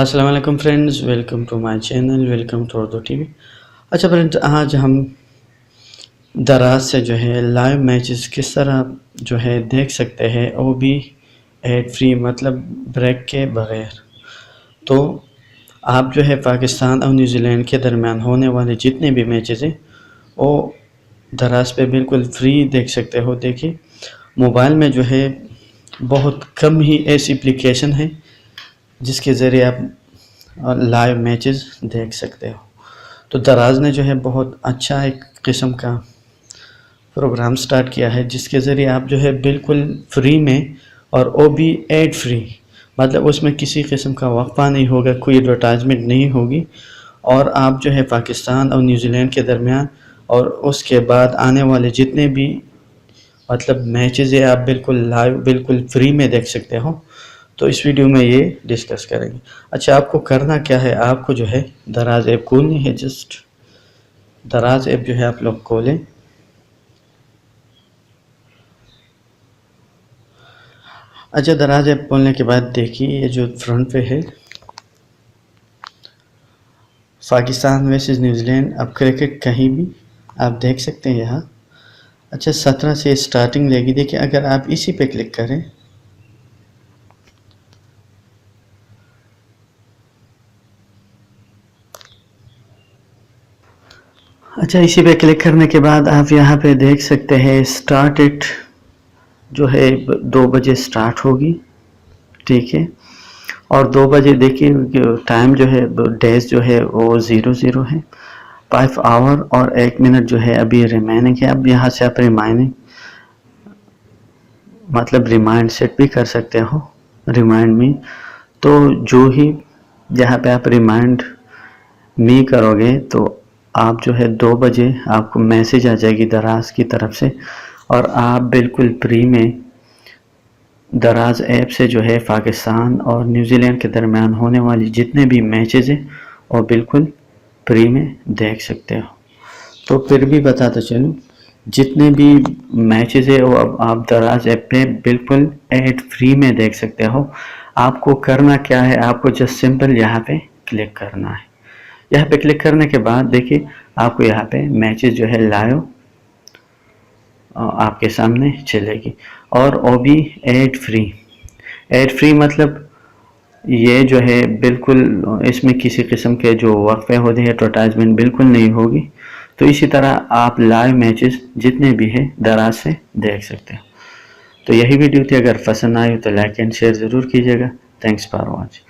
अस्सलाम वालेकुम friends, welcome to my channel, welcome to Urdu TV. अच्छा फ्रेंड्स, आज हम दराज से जो है लाइव मैचेस किस तरह जो है देख सकते हैं, वो भी एड फ्री, मतलब ब्रेक के बगैर। तो आप जो है पाकिस्तान और न्यूजीलैंड के दरमियान होने वाले जितने भी मैचेस हैं वो दराज पे बिल्कुल फ्री देख सकते हो। देखिए, मोबाइल में जो है बहुत कम ही ऐसी एप्लीकेशन है जिसके ज़रिए आप लाइव मैचेस देख सकते हो। तो दराज ने जो है बहुत अच्छा एक किस्म का प्रोग्राम स्टार्ट किया है जिसके ज़रिए आप जो है बिल्कुल फ्री में, और वो भी एड फ्री, मतलब उसमें किसी किस्म का वक्फा नहीं होगा, कोई एडवर्टाइजमेंट नहीं होगी, और आप जो है पाकिस्तान और न्यूजीलैंड के दरमियान और उसके बाद आने वाले जितने भी मतलब मैचेस है आप बिल्कुल लाइव बिल्कुल फ्री में देख सकते हो। तो इस वीडियो में ये डिस्कस करेंगे। अच्छा, आपको करना क्या है, आपको जो है दराज ऐप खोलनी है। जस्ट दराज ऐप जो है आप लोग खोलें। अच्छा, दराज ऐप खोलने के बाद देखिए ये जो फ्रंट पे है पाकिस्तान वर्सेस न्यूजीलैंड, अब क्रिकेट कहीं भी आप देख सकते हैं यहाँ। अच्छा, 17 से स्टार्टिंग लेगी। देखिए, अगर आप इसी पे क्लिक करें, अच्छा इसी पे क्लिक करने के बाद आप यहाँ पे देख सकते हैं स्टार्ट इट जो है 2 बजे स्टार्ट होगी, ठीक है। और 2 बजे देखिए टाइम जो है डेज जो है वो 00 है, 5 आवर और 1 मिनट जो है अभी रिमाइनिंग है। अब यहाँ से आप रिमाइंडिंग मतलब रिमाइंड सेट भी कर सकते हो, रिमाइंड मी। तो जो ही यहाँ पे आप रिमाइंड मी करोगे तो आप जो है 2 बजे आपको मैसेज आ जाएगी दराज की तरफ से, और आप बिल्कुल फ्री में दराज ऐप से जो है पाकिस्तान और न्यूजीलैंड के दरमियान होने वाली जितने भी मैचेस हैं वो बिल्कुल फ्री में देख सकते हो। तो फिर भी बताता चलूँ, जितने भी मैचेस है वो अब आप दराज ऐप पे बिल्कुल एड फ्री में देख सकते हो। आपको करना क्या है, आपको जस्ट सिंपल यहाँ पे क्लिक करना है। यहाँ पे क्लिक करने के बाद देखिए आपको यहाँ पे मैचेस जो है लाइव आपके सामने चलेगी, और वो भी एड फ्री। एड फ्री मतलब ये जो है बिल्कुल इसमें किसी किस्म के जो वक्फे होते हैं एडवर्टाइजमेंट बिल्कुल नहीं होगी। तो इसी तरह आप लाइव मैचेस जितने भी हैं दराज से देख सकते हो। तो यही वीडियो थी, अगर पसंद आई हो तो लाइक एंड शेयर ज़रूर कीजिएगा। Thanks for watching.